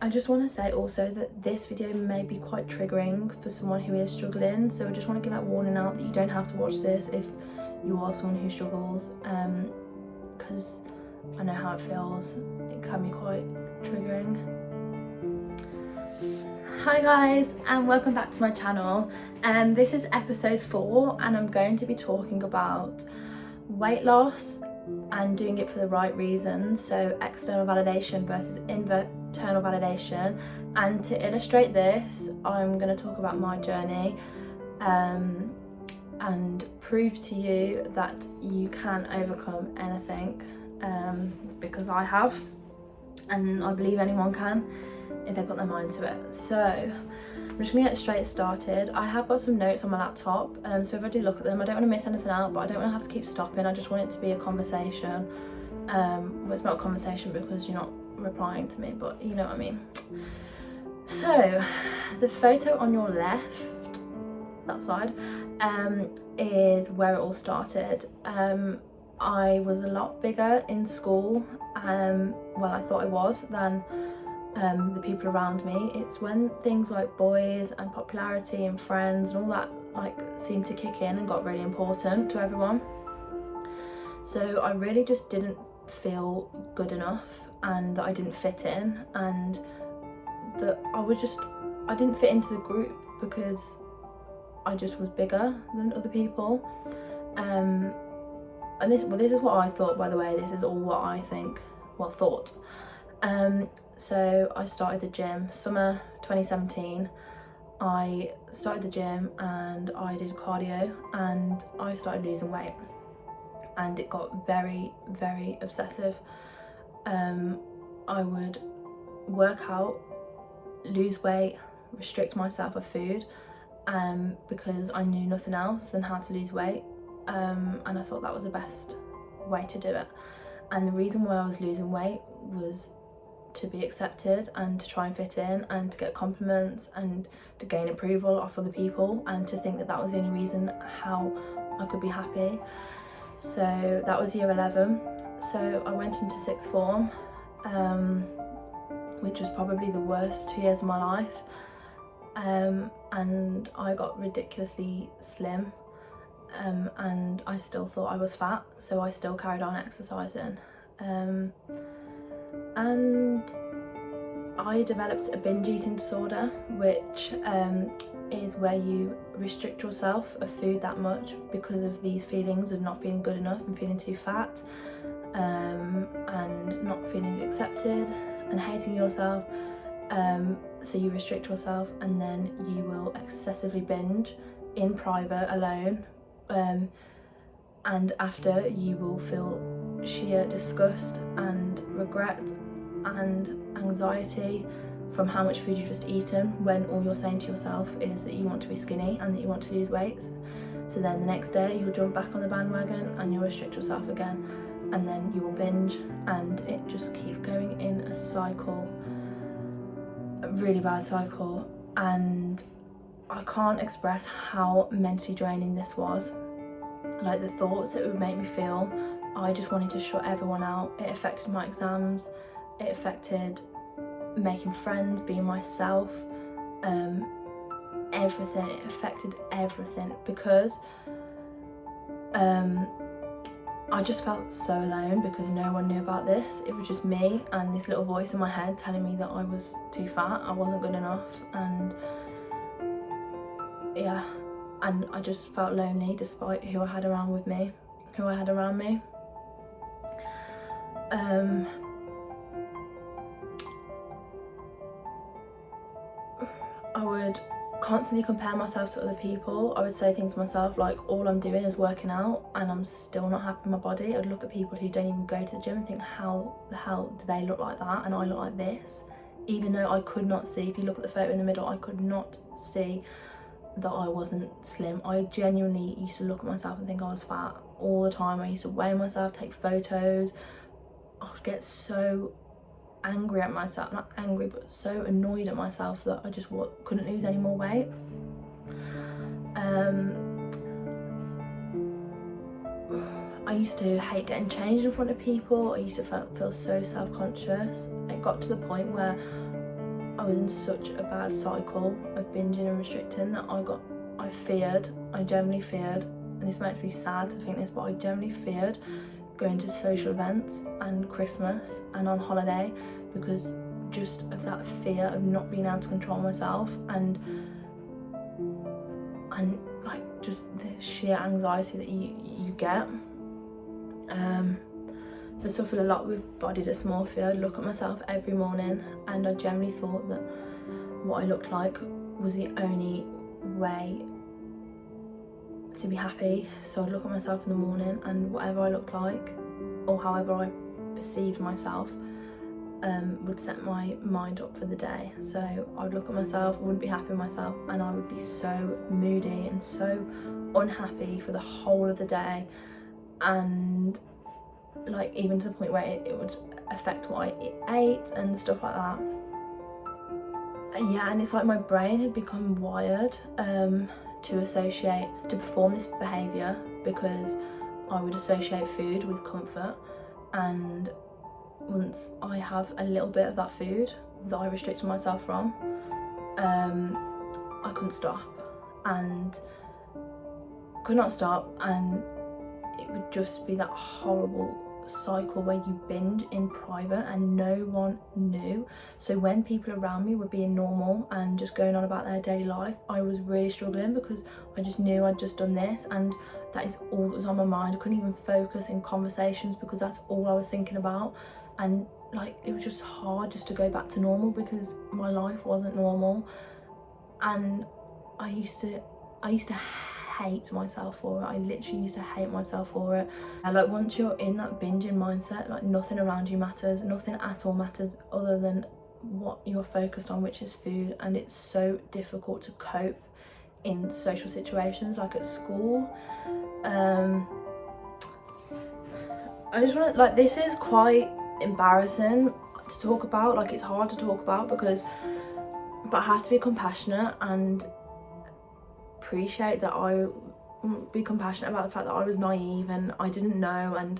I just want to say also that this video may be quite triggering for someone who is struggling, so I just want to give that warning out that you don't have to watch this if you are someone who struggles, because I know how it feels. It can be quite triggering. Hi guys, and welcome back to my channel. This is episode 4 and I'm going to be talking about weight loss and doing it for the right reasons, so external validation versus internal validation. And to illustrate this, I'm going to talk about my journey and prove to you that you can overcome anything, because I have, and I believe anyone can if they put their mind to it. So I'm just gonna get straight started. I have got some notes on my laptop, so if I do look at them, I don't want to miss anything out, but I don't want to have to keep stopping. I just want it to be a conversation. Well, it's not a conversation because you're not replying to me, but you know what I mean. So the photo on your left, that side, is where it all started. I was a lot bigger in school, well, I thought I was, than the people around me. It's when things like boys and popularity and friends and all that like seemed to kick in and got really important to everyone. So I really just didn't feel good enough, and that I didn't fit in, and that I didn't fit into the group because I just was bigger than other people. And this is what I thought, by the way. This is all what I think, thought. So I started the gym, summer 2017. I started the gym and I did cardio and I started losing weight, and it got very, very obsessive. I would work out, lose weight, restrict myself of food, because I knew nothing else than how to lose weight, and I thought that was the best way to do it. And the reason why I was losing weight was to be accepted and to try and fit in and to get compliments and to gain approval off other people, and to think that that was the only reason how I could be happy. So that was year 11. So I went into sixth form, which was probably the worst 2 years of my life, and I got ridiculously slim, and I still thought I was fat, so I still carried on exercising. And I developed a binge eating disorder, which is where you restrict yourself of food that much because of these feelings of not feeling good enough and feeling too fat, and not feeling accepted and hating yourself. So you restrict yourself, and then you will excessively binge in private alone, and after you will feel sheer disgust and regret and anxiety from how much food you've just eaten, when all you're saying to yourself is that you want to be skinny and that you want to lose weight. So then the next day you'll jump back on the bandwagon and you'll restrict yourself again, and then you will binge, and it just keeps going in a cycle, a really bad cycle. And I can't express how mentally draining this was. Like, the thoughts it would make me feel, I just wanted to shut everyone out. It affected my exams, it affected making friends, being myself, everything. It affected everything, because I just felt so alone because no one knew about this. It was just me and this little voice in my head telling me that I was too fat, I wasn't good enough, and yeah, and I just felt lonely despite who I had around me. I would constantly compare myself to other people. I would say things to myself like, all I'm doing is working out and I'm still not happy with my body. I'd look at people who don't even go to the gym and think, how the hell do they look like that and I look like this? Even though I could not see, if you look at the photo in the middle, I could not see that I wasn't slim. I genuinely used to look at myself and think I was fat all the time. I used to weigh myself, take photos. I would get so angry at myself, not angry, but so annoyed at myself that I just couldn't lose any more weight. I used to hate getting changed in front of people. I used to feel so self-conscious. It got to the point where I was in such a bad cycle of binging and restricting that I generally feared, and this makes me sad to think this, but I generally feared going to social events and Christmas and on holiday, because just of that fear of not being able to control myself, and like just the sheer anxiety that you get. I suffered a lot with body dysmorphia. I'd look at myself every morning and I generally thought that what I looked like was the only way to be happy. So I'd look at myself in the morning and whatever I looked like, or however I perceived myself, would set my mind up for the day. So I'd look at myself, wouldn't be happy with myself, and I would be so moody and so unhappy for the whole of the day, and like even to the point where it would affect what I ate and stuff like that. And yeah, and it's like my brain had become wired to perform this behaviour, because I would associate food with comfort, and once I have a little bit of that food that I restricted myself from, I couldn't stop, and could not stop, and it would just be that horrible cycle where you binge in private and no one knew. So when people around me were being normal and just going on about their daily life, I was really struggling, because I just knew I'd just done this and that is all that was on my mind. I couldn't even focus in conversations because that's all I was thinking about, and like it was just hard just to go back to normal because my life wasn't normal, and I used to hate myself for it. I literally used to hate myself for it. And like once you're in that binging mindset, like nothing around you matters, nothing at all matters other than what you're focused on, which is food. And it's so difficult to cope in social situations like at school. I just want to, like, this is quite embarrassing to talk about, like it's hard to talk about but I have to be compassionate and appreciate that be compassionate about the fact that I was naive and I didn't know, and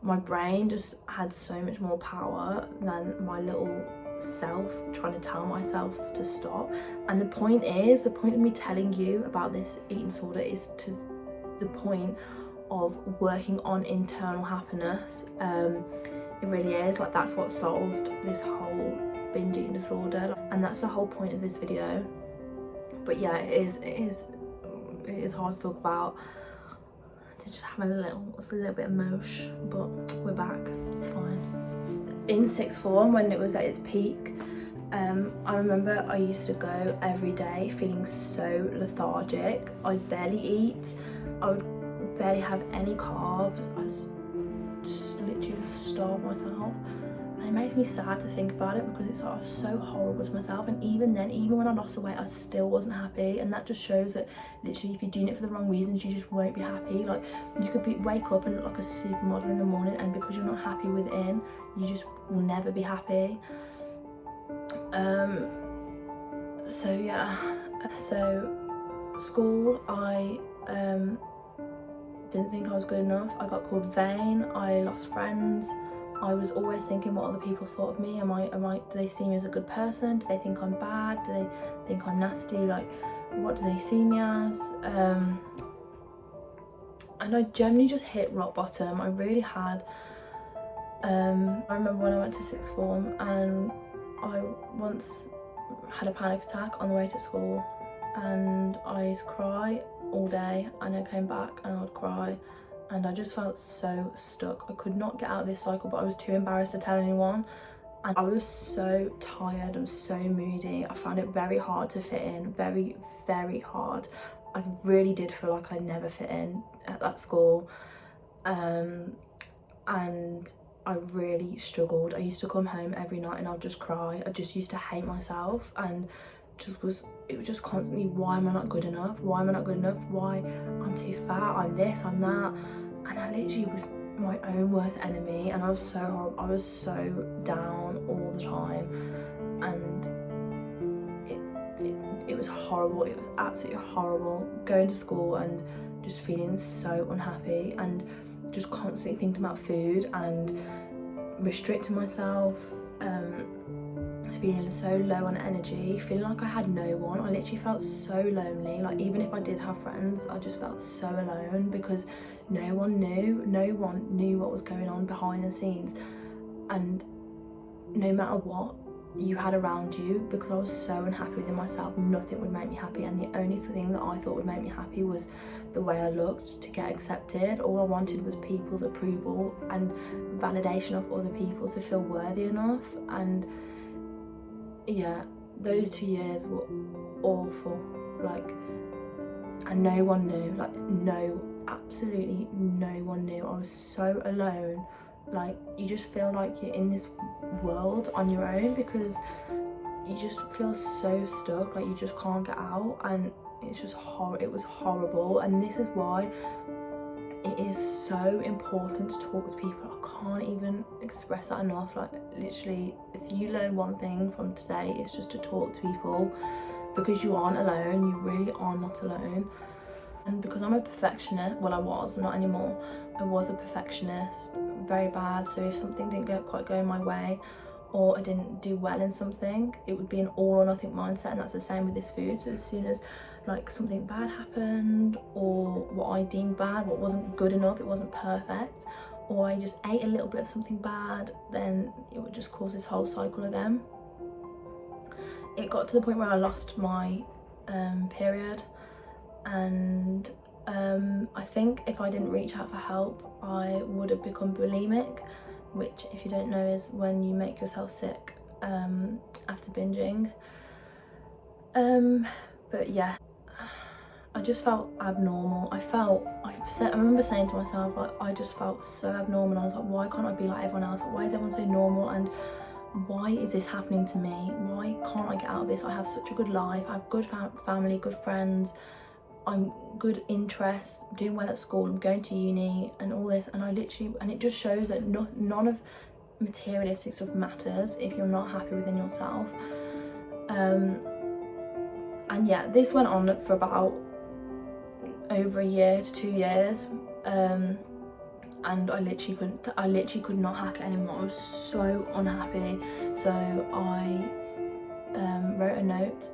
my brain just had so much more power than my little self trying to tell myself to stop. And the point of me telling you about this eating disorder is to the point of working on internal happiness. It really is, like that's what solved this whole binge eating disorder, and that's the whole point of this video. But yeah, it is hard to talk about. To just have a little bit of mosh, but we're back, it's fine. In sixth form, when it was at its peak, I remember I used to go every day feeling so lethargic. I'd barely eat, I would barely have any carbs. I was just literally just starve myself. And it makes me sad to think about it because it's like I was so horrible to myself, and even then, even when I lost the weight, I still wasn't happy. And that just shows that literally if you're doing it for the wrong reasons, you just won't be happy. Like you could wake up and look like a supermodel in the morning, and because you're not happy within, you just will never be happy. So yeah, so school, I didn't think I was good enough. I got called vain, I lost friends. I was always thinking what other people thought of me. Do they see me as a good person? Do they think I'm bad? Do they think I'm nasty? Like, what do they see me as? And I generally just hit rock bottom. I really had. I remember when I went to sixth form and I once had a panic attack on the way to school, and I used to cry all day, and I came back and I'd cry. And I just felt so stuck. I could not get out of this cycle, but I was too embarrassed to tell anyone. And I was so tired and so moody. I found it very hard to fit in, very, very hard. I really did feel like I never fit in at that school. And I really struggled. I used to come home every night and I'd just cry. I just used to hate myself, and it was just constantly, why am I not good enough? Why am I not good enough? Why I'm too fat, I'm this, I'm that. And I literally was my own worst enemy, and I was so horrible. I was so down all the time, and it was horrible. It was absolutely horrible going to school and just feeling so unhappy and just constantly thinking about food and restricting myself, was feeling so low on energy, feeling like I had no one. I literally felt so lonely. Like, even if I did have friends, I just felt so alone because no one knew what was going on behind the scenes. And no matter what you had around you, because I was so unhappy within myself, nothing would make me happy. And the only thing that I thought would make me happy was the way I looked, to get accepted. All I wanted was people's approval and validation of other people to feel worthy enough. And yeah, those 2 years were awful, like, and no one knew, like, absolutely no one knew. I was so alone. Like, you just feel like you're in this world on your own because you just feel so stuck, like you just can't get out, and it's just it was horrible. And this is why it is so important to talk to people. I can't even express that enough. Like, literally, if you learn one thing from today, it's just to talk to people, because you aren't alone. You really are not alone. And because I'm a perfectionist, well, I was, not anymore, I was a perfectionist, very bad. So if something didn't quite go my way, or I didn't do well in something, it would be an all or nothing mindset. And that's the same with this food. So as soon as like something bad happened, or what I deemed bad, what wasn't good enough, it wasn't perfect, or I just ate a little bit of something bad, then it would just cause this whole cycle again. It got to the point where I lost my period, and I think if I didn't reach out for help, I would have become bulimic, which, if you don't know, is when you make yourself sick after binging. But yeah, I just felt abnormal. I remember saying to myself, like, I just felt so abnormal. I was like, why can't I be like everyone else? Like, why is everyone so normal, and why is this happening to me? Why can't I get out of this? I have such a good life, I have good family, good friends, I'm good interests, doing well at school, I'm going to uni and all this, and it just shows that none of materialistic stuff matters if you're not happy within yourself. And yeah, this went on for about over a year to 2 years, and I literally could not hack it anymore. I was so unhappy. So I wrote a note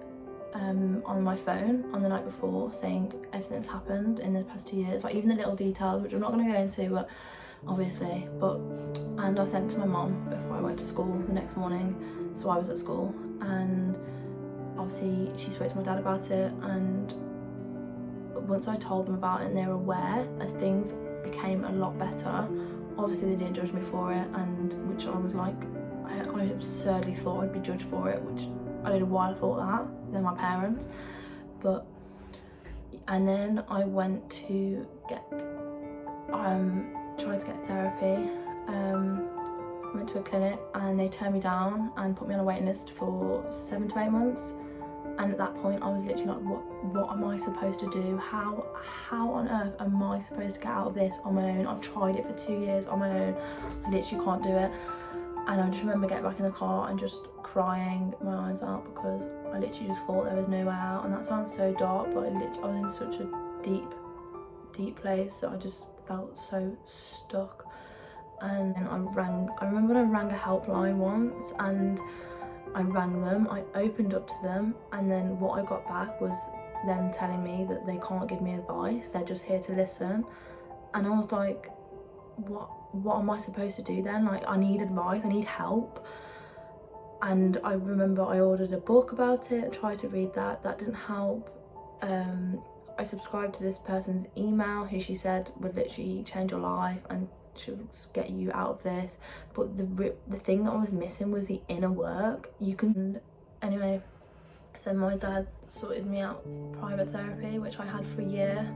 on my phone on the night before, saying everything that's happened in the past 2 years, like even the little details, which I'm not going to go into, but obviously, and I sent it to my mom before I went to school the next morning. So I was at school, and obviously she spoke to my dad about it, and once I told them about it and they were aware, things became a lot better. Obviously they didn't judge me for it, and which I was like, I absurdly thought I'd be judged for it, which I don't know why I thought that. They're my parents. And then I went to tried to get therapy. Went to a clinic, and they turned me down and put me on a waiting list for 7 to 8 months. And at that point I was literally like, what am I supposed to do? How on earth am I supposed to get out of this on my own? I've tried it for 2 years on my own, I literally can't do it. And I just remember getting back in the car and just crying my eyes out, because I literally just thought there was no way out. And that sounds so dark, but I was in such a deep place that I just felt so stuck. And then I remember when I rang a helpline once, and I rang them, I opened up to them, and then what I got back was them telling me that they can't give me advice, they're just here to listen. And I was like, what am I supposed to do then? Like, I need advice, I need help. And I remember I ordered a book about it, tried to read that didn't help. I subscribed to this person's email, who she said would literally change your life and she'll get you out of this. But the thing that I was missing was the inner work. Anyway, so my dad sorted me out private therapy, which I had for a year,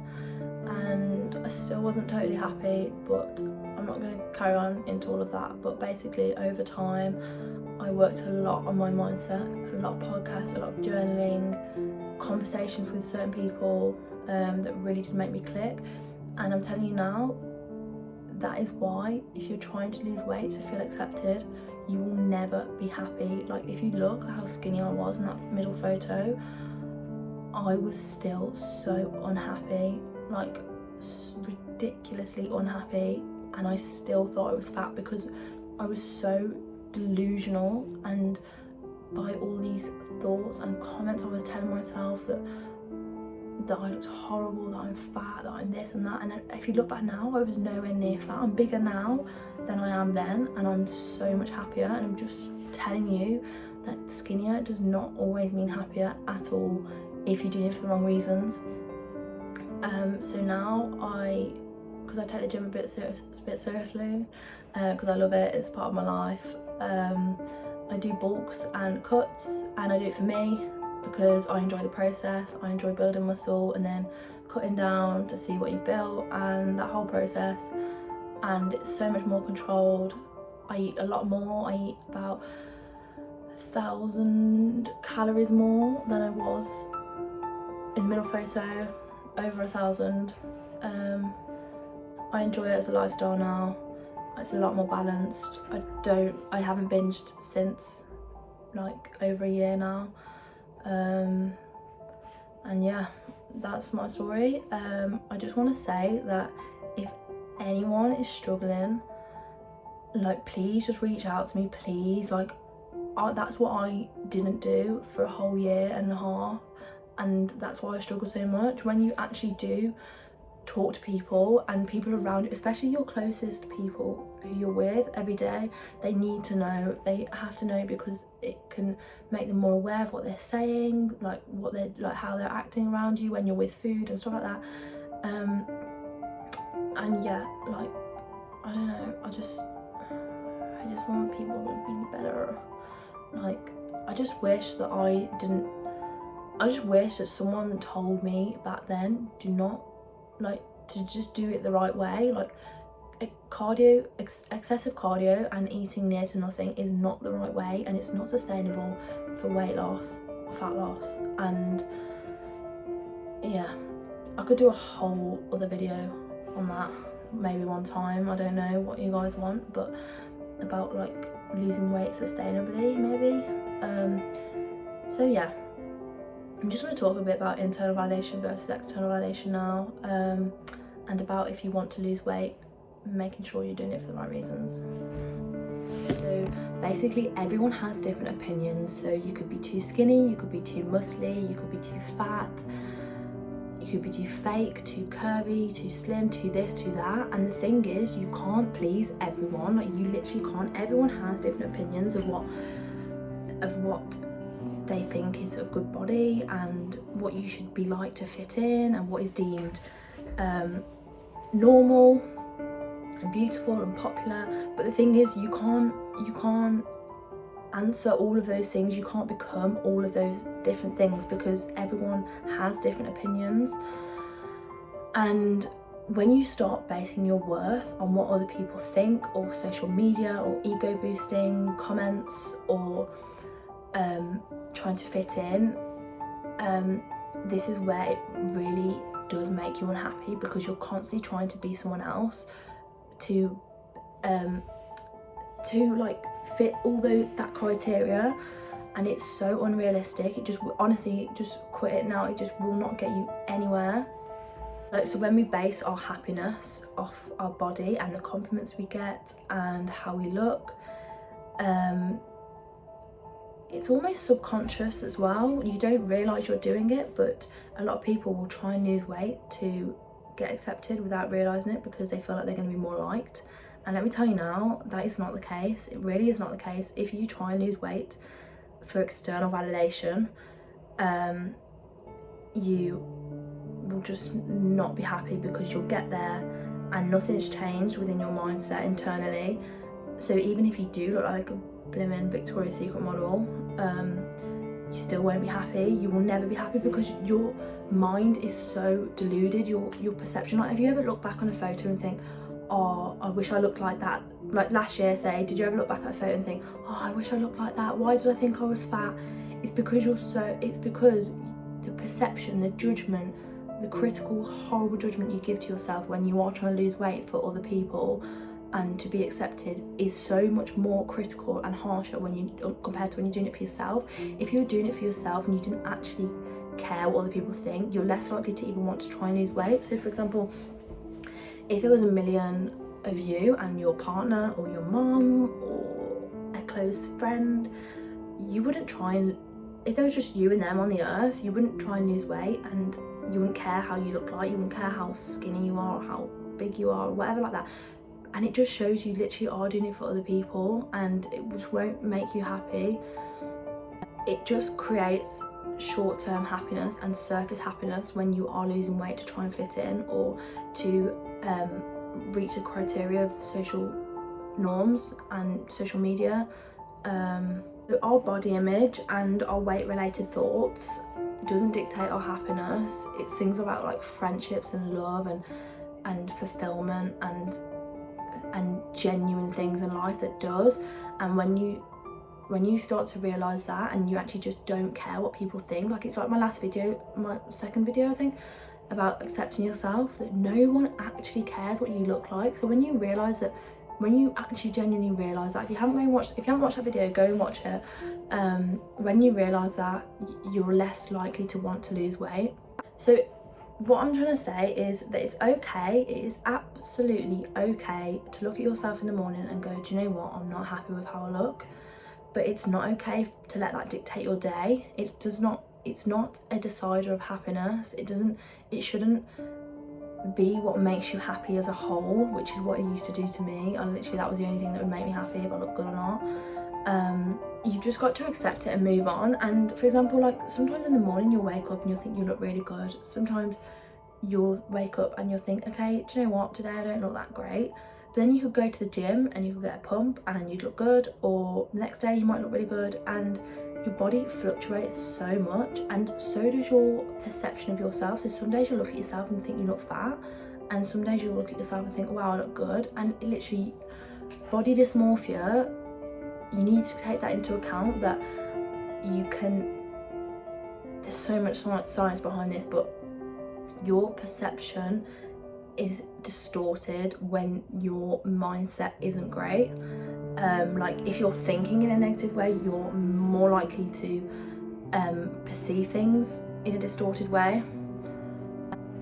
and I still wasn't totally happy, but I'm not going to carry on into all of that. But basically, over time, I worked a lot on my mindset, a lot of podcasts, a lot of journaling, conversations with certain people that really did make me click. And I'm telling you now, that is why, if you're trying to lose weight to feel accepted, you will never be happy. Like, if you look at how skinny I was in that middle photo, I was still so unhappy, like ridiculously unhappy, and I still thought I was fat because I was so delusional and by all these thoughts and comments I was telling myself that I looked horrible, that I'm fat, that I'm this and that. And if you look back now, I was nowhere near fat. I'm bigger now than I am then, and I'm so much happier. And I'm just telling you that skinnier does not always mean happier at all if you're doing it for the wrong reasons. So now because I take the gym a bit seriously, because I love it, it's part of my life. I do bulks and cuts, and I do it for me because I enjoy the process. I enjoy building muscle and then cutting down to see what you built and that whole process, and it's so much more controlled. I eat a lot more. I eat about 1,000 calories more than I was in the middle photo, over 1,000. I enjoy it as a lifestyle now. It's a lot more balanced. I haven't binged since like over a year now. And yeah, that's my story. I just want to say that if anyone is struggling, like, please just reach out to me, please. Like, that's what I didn't do for a whole year and a half, and that's why I struggle so much. When you actually do talk to people, and people around you, especially your closest people who you're with every day, they need to know. They have to know, because it can make them more aware of what they're saying, like what they're like, how they're acting around you when you're with food and stuff like that. And yeah, like, I don't know, I just want people to be better. Like, I just wish that someone told me back then, do not, like, to just do it the right way. Like, excessive cardio and eating near to nothing is not the right way, and it's not sustainable for weight loss or fat loss. And yeah, I could do a whole other video on that maybe one time. I don't know what you guys want, but about like losing weight sustainably maybe. So yeah, I'm just going to talk a bit about internal validation versus external validation now, and about if you want to lose weight, making sure you're doing it for the right reasons. So basically everyone has different opinions. So you could be too skinny, you could be too muscly, you could be too fat, you could be too fake, too curvy, too slim, too this, too that. And the thing is, you can't please everyone. Like, you literally can't. Everyone has different opinions of what they think is a good body, and what you should be like to fit in, and what is deemed normal and beautiful and popular. But the thing is, you can't answer all of those things. You can't become all of those different things, because everyone has different opinions. And when you start basing your worth on what other people think, or social media, or ego boosting comments, or trying to fit in, this is where it really does make you unhappy, because you're constantly trying to be someone else to like fit all that criteria, and it's so unrealistic. It just, honestly, just quit it now. It just will not get you anywhere. Like, so when we base our happiness off our body and the compliments we get and how we look, it's almost subconscious as well. You don't realise you're doing it, but a lot of people will try and lose weight to get accepted without realising it, because they feel like they're going to be more liked. And let me tell you now, that is not the case. It really is not the case. If you try and lose weight for external validation, you will just not be happy, because you'll get there and nothing's changed within your mindset internally. So even if you do look like a blimmin' Victoria's Secret model, you still won't be happy. You will never be happy, because your mind is so deluded, your perception. Like, have you ever looked back on a photo and think, oh, I wish I looked like that? Like last year, say, did you ever look back at a photo and think, oh, I wish I looked like that? Why did I think I was fat? It's because it's because the perception, the judgment, the critical, horrible judgment you give to yourself when you are trying to lose weight for other people and to be accepted is so much more critical and harsher compared to when you're doing it for yourself. If you're doing it for yourself and you didn't actually care what other people think, you're less likely to even want to try and lose weight. So for example, if there was a million of you and your partner or your mum or a close friend you wouldn't try and, if there was just you and them on the earth, you wouldn't try and lose weight, and you wouldn't care how you look like, you wouldn't care how skinny you are or how big you are or whatever like that. And it just shows you literally are doing it for other people, and it just won't make you happy. It just creates short-term happiness and surface happiness when you are losing weight to try and fit in, or to reach the criteria of social norms and social media. So our body image and our weight related thoughts doesn't dictate our happiness. It's things about like friendships and love and fulfillment and genuine things in life that does. And when you start to realize that, and you actually just don't care what people think, like it's like my last video, my second video I think, about accepting yourself, that no one actually cares what you look like. So when you realize that, when you actually genuinely realize that, if you haven't watched that video, go and watch it. When you realize that, you're less likely to want to lose weight. So what I'm trying to say is that it's okay, it is absolutely okay to look at yourself in the morning and go, do you know what, I'm not happy with how I look. But it's not okay to let that dictate your day. It's not a decider of happiness. It shouldn't be what makes you happy as a whole, which is what it used to do to me. And literally that was the only thing that would make me happy, if I look good or not. You just got to accept it and move on. And for example, like sometimes in the morning you'll wake up and you'll think you look really good. Sometimes you'll wake up and you'll think, okay, do you know what, today I don't look that great. But then you could go to the gym and you could get a pump and you'd look good, or the next day you might look really good. And your body fluctuates so much, and so does your perception of yourself. So some days you'll look at yourself and think you look fat, and some days you'll look at yourself and think, wow, I look good. And it literally, body dysmorphia, you need to take that into account, that you can, there's so much science behind this, but your perception is distorted when your mindset isn't great. Like if you're thinking in a negative way, you're more likely to perceive things in a distorted way.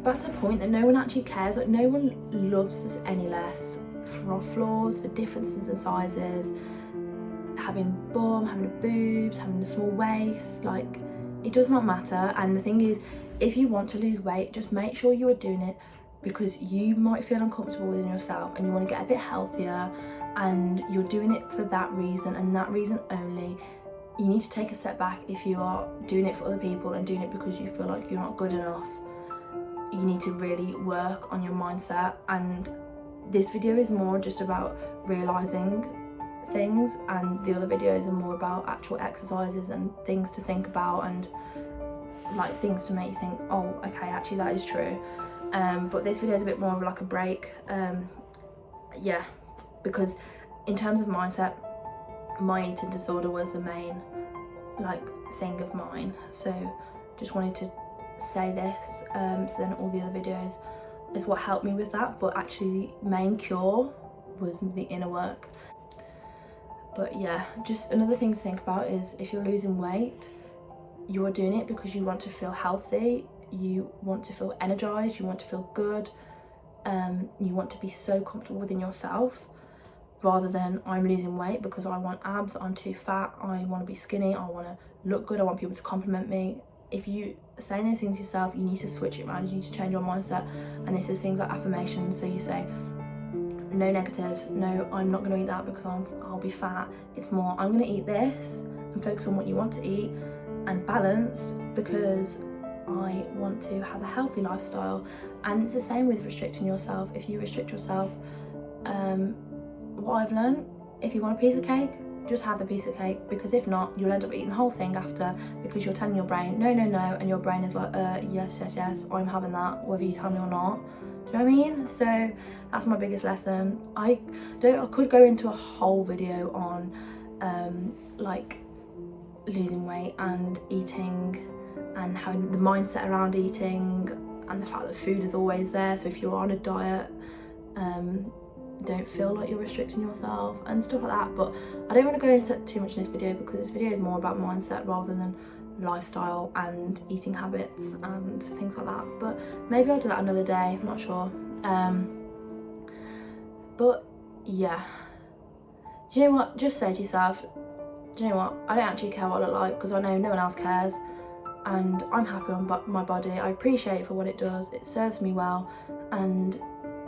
But that's the point, that no one actually cares. Like no one loves us any less for our flaws, for differences in sizes, having bum, having boobs, having a small waist. Like it does not matter. And the thing is, if you want to lose weight, just make sure you are doing it because you might feel uncomfortable within yourself and you want to get a bit healthier, and you're doing it for that reason and that reason only. You need to take a step back if you are doing it for other people and doing it because you feel like you're not good enough. You need to really work on your mindset, and this video is more just about realising things, and the other videos are more about actual exercises and things to think about, and like things to make you think, oh okay, actually that is true. But this video is a bit more of like a break, yeah, because in terms of mindset, my eating disorder was the main like thing of mine. So just wanted to say this, so then all the other videos is what helped me with that. But actually the main cure was the inner work. But yeah, just another thing to think about is, if you're losing weight, you're doing it because you want to feel healthy, you want to feel energized, you want to feel good, you want to be so comfortable within yourself, rather than I'm losing weight because I want abs, I'm too fat, I want to be skinny, I want to look good, I want people to compliment me. If you are saying those things to yourself, you need to switch it around, you need to change your mindset. And this is things like affirmations. So you say, no negatives, no, I'm not going to eat that because I'll be fat. It's more, I'm going to eat this and focus on what you want to eat, and balance because I want to have a healthy lifestyle. And it's the same with restricting yourself. If you restrict yourself, what I've learned, if you want a piece of cake, just have the piece of cake, because if not, you'll end up eating the whole thing after, because you're telling your brain no, no, no, and your brain is like yes, yes, yes, I'm having that whether you tell me or not. Do you know what I mean? So that's my biggest lesson. I could go into a whole video on like losing weight and eating and having the mindset around eating, and the fact that food is always there. So if you're on a diet, don't feel like you're restricting yourself and stuff like that. But I don't want to go into too much in this video, because this video is more about mindset rather than lifestyle and eating habits and things like that. But maybe I'll do that another day, I'm not sure. But yeah, do you know what, just say to yourself, do you know what, I don't actually care what I look like, because I know no one else cares, and I'm happy on my body. I appreciate it for what it does, it serves me well, and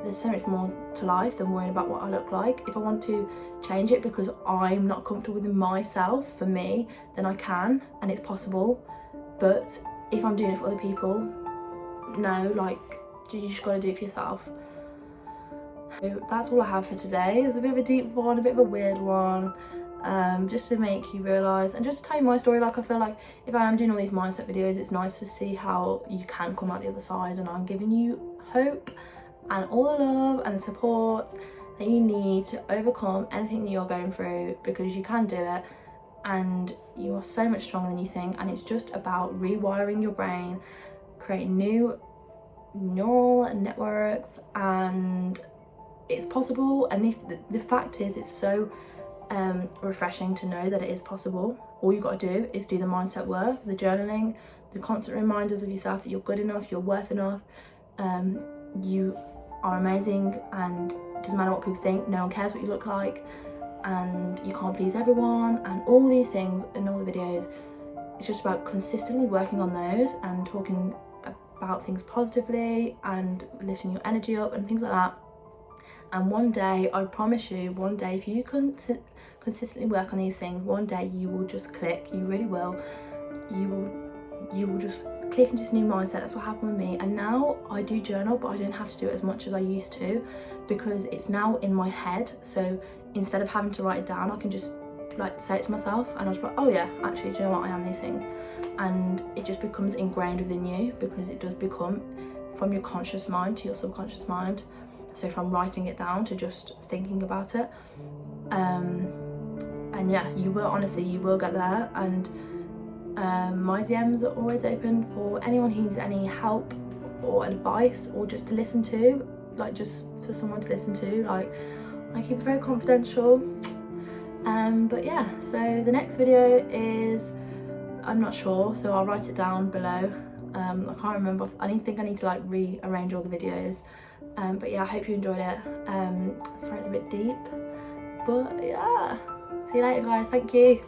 there's so much more to life than worrying about what I look like. If I want to change it because I'm not comfortable with myself, for me, then I can, and it's possible. But if I'm doing it for other people, no, like, you just gotta do it for yourself. So that's all I have for today. It's a bit of a deep one, a bit of a weird one, just to make you realise and just tell you my story. Like, I feel like if I am doing all these mindset videos, it's nice to see how you can come out the other side, and I'm giving you hope and all the love and the support that you need to overcome anything that you're going through, because you can do it, and you are so much stronger than you think. And it's just about rewiring your brain, creating new neural networks, and it's possible. And if the fact is, it's so refreshing to know that it is possible. All you got to do is do the mindset work, the journaling, the constant reminders of yourself that you're good enough, you're worth enough, you are amazing, and it doesn't matter what people think, no one cares what you look like, and you can't please everyone, and all these things in all the videos. It's just about consistently working on those and talking about things positively and lifting your energy up and things like that. And one day, I promise you, one day, if you consistently work on these things, one day you will just click. You really will. You will just click into this new mindset. That's what happened with me. And now I do journal, but I don't have to do it as much as I used to, because it's now in my head. So instead of having to write it down, I can just like say it to myself, and I was like, oh yeah, actually, do you know what, I am these things. And it just becomes ingrained within you, because it does become from your conscious mind to your subconscious mind. So from writing it down to just thinking about it, and yeah, you will, honestly, you will get there. And my DMs are always open for anyone who needs any help or advice, or just to listen to, like, just for someone to listen to. Like, I keep it very confidential. But yeah, so the next video is, I'm not sure, so I'll write it down below. I can't remember. I think I need to like rearrange all the videos. But yeah, I hope you enjoyed it. Sorry it's a bit deep, but yeah, see you later guys, thank you.